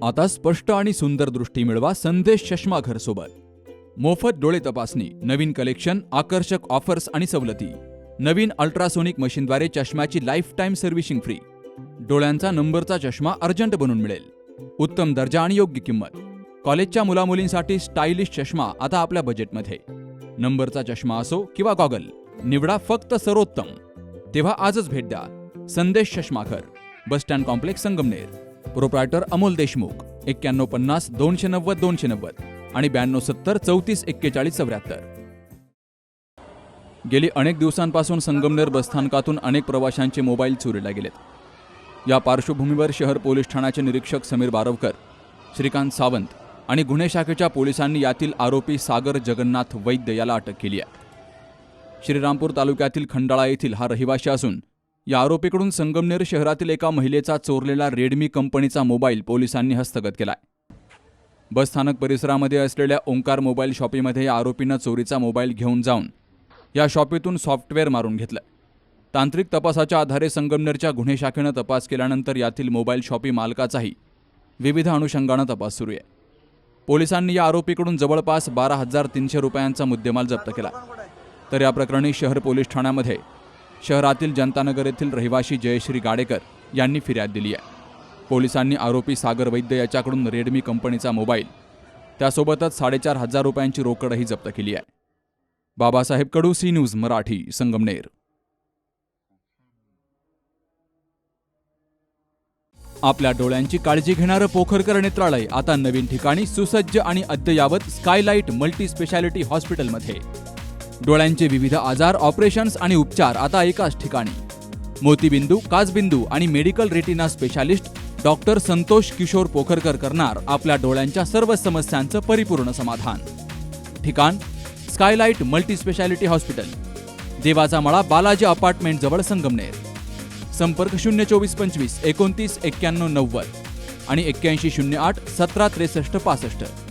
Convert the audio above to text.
आता स्पष्ट आणि सुंदर दृष्टी मिळवा संदेश चष्माघर सोबत. मोफत डोळे तपासणी, नवीन कलेक्शन, आकर्षक ऑफर्स आणि सवलती. नवीन अल्ट्रासोनिक मशीनद्वारे चष्म्याची लाईफ टाईम सर्व्हिसिंग फ्री. डोळ्यांचा नंबरचा चष्मा अर्जंट बनून मिळेल. उत्तम दर्जा आणि योग्य किंमत. कॉलेजच्या मुलामुलींसाठी स्टायलिश चष्मा आता आपल्या बजेटमध्ये. नंबरचा चष्मा असो किंवा गॉगल, निवडा फक्त सर्वोत्तम. तेव्हा आजच भेट द्या Sandesh Chashmaghar, bus stand complex, Sangamner. Proprietor Amol Deshmukh. 9150 290 290 आणि 9270 34 41 74. गेली अनेक दिवसांपासून संगमनेर बसस्थानकातून अनेक प्रवाशांचे मोबाईल चोरीला गेलेत. या पार्श्वभूमीवर शहर पोलीस ठाण्याचे निरीक्षक समीर बारवकर, श्रीकांत सावंत आणि गुन्हे शाखेच्या पोलिसांनी यातील आरोपी सागर जगन्नाथ वैद्य याला अटक केली आहे. श्रीरामपूर तालुक्यातील खंडाळा येथील हा रहिवासी असून या आरोपीकडून संगमनेर शहरातील एका महिलेचा चोरलेला रेडमी कंपनीचा मोबाईल पोलिसांनी हस्तगत केलाय. बसस्थानक परिसरामध्ये असलेल्या ओंकार मोबाईल शॉपीमध्ये या आरोपीनं चोरीचा मोबाईल घेऊन जाऊन या शॉपीतून सॉफ्टवेअर मारून घेतलं. तांत्रिक तपासाच्या आधारे संगमनेरच्या गुन्हे शाखेनं तपास केल्यानंतर यातील मोबाईल शॉपी मालकाचाही विविध अनुषंगानं तपास सुरू आहे. पोलिसांनी या आरोपीकडून जवळपास 12,300 रुपयांचा मुद्देमाल जप्त केला. तर या प्रकरणी शहर पोलीस ठाण्यामध्ये शहरातील जनतानगर येथील रहिवासी जयश्री गाडेकर यांनी फिर्याद दिली आहे. पोलिसांनी आरोपी सागर वैद्य याच्याकडून रेडमी कंपनीचा मोबाईल, त्यासोबतच 4,500 रुपयांची रोकडही जप्त केली आहे. बाबासाहेब कडू, सी न्यूज मराठी, संगमनेर. आपल्या डोळ्यांची काळजी घेणारं पोखरकर नेत्रालय आता नवीन ठिकाणी सुसज्ज आणि अद्ययावत स्कायलाइट मल्टी स्पेशालिटी हॉस्पिटलमध्ये. डोळ्यांचे विविध आजार, ऑपरेशन्स आणि उपचार आता एकाच ठिकाणी. मोतीबिंदू, काचबिंदू आणि medical retina specialist doctor Santosh Kishor Pokharkar करणार आपल्या डोळ्यांच्या सर्व समस्यांचं परिपूर्ण समाधान. ठिकाण स्कायलाइट मल्टी स्पेशालिटी हॉस्पिटल, देवाचा मळा, बालाजी अपार्टमेंट जवळ, संगमनेर. संपर्क 02425 29 91 90 आणि 8108 17 63 65.